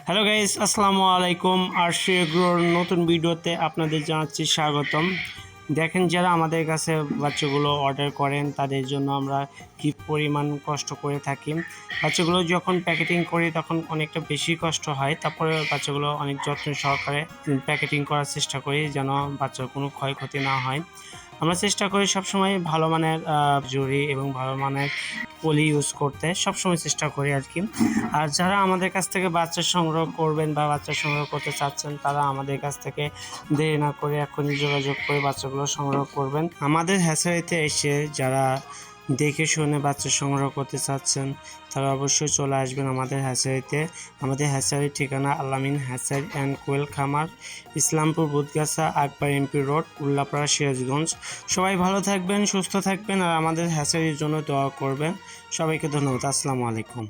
Hello guys, আসসালামু আলাইকুম। আরশি এগ্রোর নতুন ভিডিওতে আপনাদের জানাচ্ছি স্বাগতম। দেখেন, যারা আমাদের কাছে বাচ্চাগুলো অর্ডার করেন তাদের জন্য আমরা কি পরিমাণ কষ্ট করে থাকি। বাচ্চাগুলো যখন প্যাকেটিং করি তখন অনেকটা বেশি কষ্ট হয়, তারপরে বাচ্চাগুলো অনেক যত্ন সহকারে প্যাকেটিং করার চেষ্টা করি যেন বাচ্চার কোনো ক্ষয়ক্ষতি না হয়। আমরা চেষ্টা করি সবসময় ভালো মানের জরি এবং ভালো মানের পলি ইউজ করতে, সবসময় চেষ্টা করি আর কি। আর যারা আমাদের কাছ থেকে বাচ্চা সংগ্রহ করবেন বা বাচ্চা সংগ্রহ করতে চাচ্ছেন, তারা আমাদের কাছ থেকে দেরি না করে এখনই যোগাযোগ করে বাচ্চাগুলো সংগ্রহ করবেন। আমাদের হ্যাচারিতে এসে যারা দেখে শুনে বাচ্চা সংগ্রহ করতে চাচ্ছেন তারা অবশ্যই চলে আসবেন আমাদের হ্যাচারিতে। আমাদের হ্যাচারির ঠিকানা আল-আমিন হ্যাচারি অ্যান্ড কোয়েল খামার, ইসলামপুর, বুদগাছা, আকবর এমপি রোড, উল্লাপাড়া, সিরাজগঞ্জ। সবাই ভালো থাকবেন, সুস্থ থাকবেন আর আমাদের হ্যাচারির জন্য দোয়া করবেন। সবাইকে ধন্যবাদ। আসসালামু আলাইকুম।